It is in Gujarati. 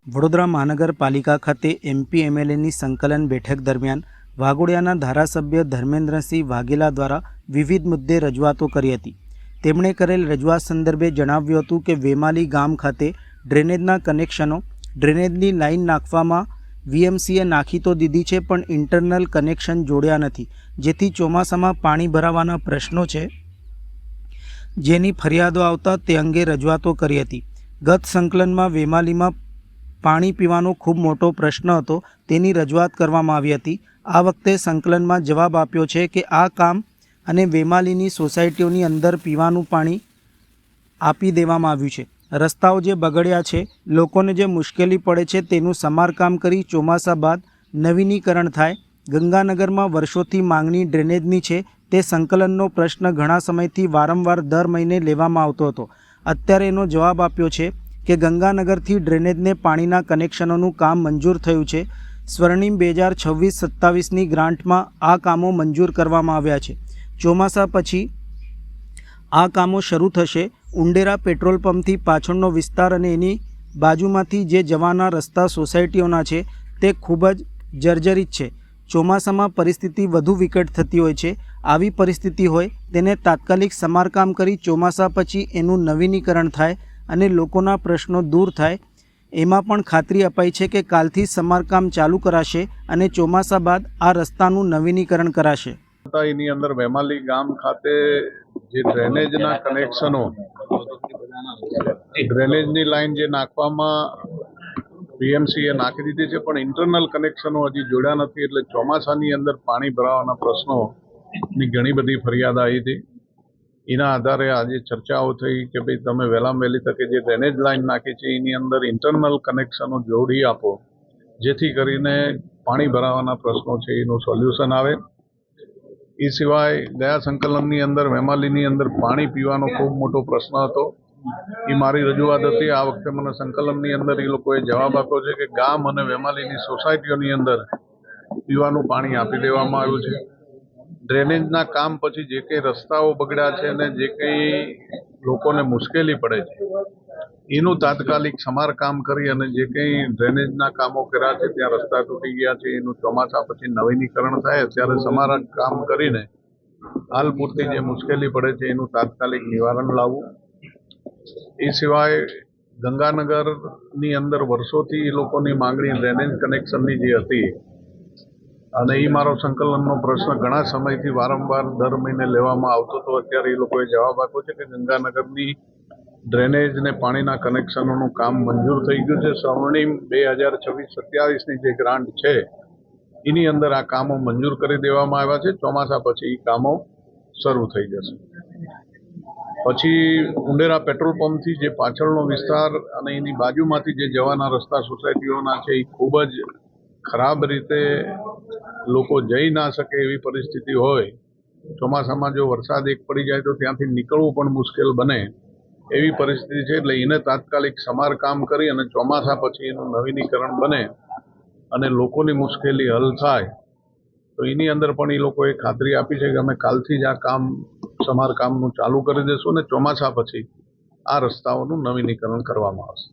વડોદરા મહાનગરપાલિકા ખાતે એમપી એમએલએની સંકલન બેઠક દરમિયાન વાઘોડિયાના ધારાસભ્ય ધર્મેન્દ્રસિંહ વાઘેલા દ્વારા વિવિધ મુદ્દે રજૂઆતો કરી હતી। તેમણે કરેલ રજૂઆત સંદર્ભે જણાવ્યું હતું કે વેમાલી ગામ ખાતે ડ્રેનેજના કનેક્શનો ડ્રેનેજની લાઇન નાખવામાં વીએમસીએ નાખી તો દીધી છે, પણ ઇન્ટરનલ કનેક્શન જોડ્યા નથી, જેથી ચોમાસામાં પાણી ભરાવાના પ્રશ્નો છે, જેની ફરિયાદો આવતા તે અંગે રજૂઆતો કરી હતી। ગત સંકલનમાં વેમાલીમાં પાણી પીવાનો ખૂબ મોટો પ્રશ્ન હતો, તેની રજૂઆત કરવામાં આવી હતી। આ વખતે સંકલનમાં જવાબ આપ્યો છે કે આ કામ અને વેમાલીની સોસાયટીઓની અંદર પીવાનું પાણી આપી દેવામાં આવ્યું છે। રસ્તાઓ જે બગડ્યા છે, લોકોને જે મુશ્કેલી પડે છે, તેનું સમારકામ કરી ચોમાસા બાદ નવીનીકરણ થાય। ગંગાનગરમાં વર્ષોથી માંગણી ડ્રેનેજની છે, તે સંકલનનો પ્રશ્ન ઘણા સમયથી વારંવાર દર મહિને લેવામાં આવતો હતો। અત્યારે એનો જવાબ આપ્યો છે કે ગંગાનગરથી ડ્રેનેજને પાણીના કનેક્શનોનું કામ મંજૂર થયું છે। સ્વર્ણિમ 2026-27ની ગ્રાન્ટમાં આ કામો મંજૂર કરવામાં આવ્યા છે। ચોમાસા પછી આ કામો શરૂ થશે। ઉંડેરા પેટ્રોલ પંપથી પાછળનો વિસ્તાર અને એની બાજુમાંથી જે જવાના રસ્તા સોસાયટીઓના છે, તે ખૂબ જ જર્જરિત છે। ચોમાસામાં પરિસ્થિતિ વધુ વિકટ થતી હોય છે। આવી પરિસ્થિતિ હોય તેને તાત્કાલિક સમારકામ કરી ચોમાસા પછી એનું નવીનીકરણ થાય અને લોકોના પ્રશ્નો દૂર થાય, એમાં પણ ખાતરી અપાઈ છે કે કાલથી સમારકામ ચાલુ કરાશે અને ચોમાસા બાદ આ રસ્તાનું નવીનીકરણ કરાશે। એની અંદર વેમાલી ગામ ખાતે જે ડ્રેનેજના કનેક્શનો ડ્રેનેજની લાઈન જે નાખવામાં બીએમસીએ નાખી દીધી છે, પણ ઇન્ટરનલ કનેક્શનો હજી જોડ્યા નથી, એટલે ચોમાસાની અંદર પાણી ભરાવાના પ્રશ્નોની ઘણી બધી ફરિયાદ આવી હતી। એના આધારે આજે ચર્ચાઓ થઈ કે ભાઈ તમે વહેલામાં વહેલી તકે જે ડ્રેનેજ લાઈન નાખી છે એની અંદર ઇન્ટરનલ કનેક્શનો જોડી આપો, જેથી કરીને પાણી ભરાવાના પ્રશ્નો છે એનું સોલ્યુશન આવે। એ સિવાય ગયા સંકલનની અંદર વેમાલીની અંદર પાણી પીવાનો ખૂબ મોટો પ્રશ્ન હતો, એ મારી રજૂઆત હતી। આ વખતે મને સંકલનની અંદર એ લોકોએ જવાબ આપ્યો છે કે ગામ અને વેમાલીની સોસાયટીઓની અંદર પીવાનું પાણી આપી દેવામાં આવ્યું છે। ડ્રેનેજના કામ પછી જે કંઈ રસ્તાઓ બગડ્યા છે અને જે કંઈ લોકોને મુશ્કેલી પડે છે એનું તાત્કાલિક સમારકામ કરી અને જે કંઈ ડ્રેનેજના કામો કર્યા છે, ત્યાં રસ્તા તૂટી ગયા છે, એનું ચોમાસા પછી નવીનીકરણ થાય ત્યારે સમારકામ કરીને હાલ પૂરતી જે મુશ્કેલી પડે છે એનું તાત્કાલિક નિવારણ લાવવું। એ સિવાય ગંગાનગરની અંદર વર્ષોથી એ લોકોની માંગણી ડ્રેનેજ કનેક્શનની જે હતી અને એ મારો સંકલનનો પ્રશ્ન ઘણા સમયથી વારંવાર દર મહિને લેવામાં આવતો હતો। અત્યારે એ લોકોએ જવાબ આપ્યો છે કે ગંગાનગરની ડ્રેનેજ ને પાણીના કનેક્શનોનું કામ મંજૂર થઈ ગયું છે। સ્વર્ણિમ 2026-27ની જે ગ્રાન્ટ છે એની અંદર આ કામો મંજૂર કરી દેવામાં આવ્યા છે। ચોમાસા પછી એ કામો શરૂ થઈ જશે। પછી ઉંડેરા પેટ્રોલ પંપથી જે પાછળનો વિસ્તાર અને એની બાજુમાંથી જે જવાના રસ્તા સોસાયટીઓના છે, એ ખૂબ જ ખરાબ રીતે લોકો જઈ ના શકે એવી પરિસ્થિતિ હોય, ચોમાસામાં જો વરસાદ એક પડી જાય તો ત્યાંથી નીકળવું પણ મુશ્કેલ બને એવી પરિસ્થિતિ છે। એટલે એને તાત્કાલિક સમારકામ કરી અને ચોમાસા પછી એનું નવીનીકરણ બને અને લોકોની મુશ્કેલી હલ થાય, તો એની અંદર પણ એ લોકોએ ખાતરી આપી છે કે અમે કાલથી જ આ કામ સમારકામનું ચાલુ કરી દઈશું અને ચોમાસા પછી આ રસ્તાઓનું નવીનીકરણ કરવામાં આવશે।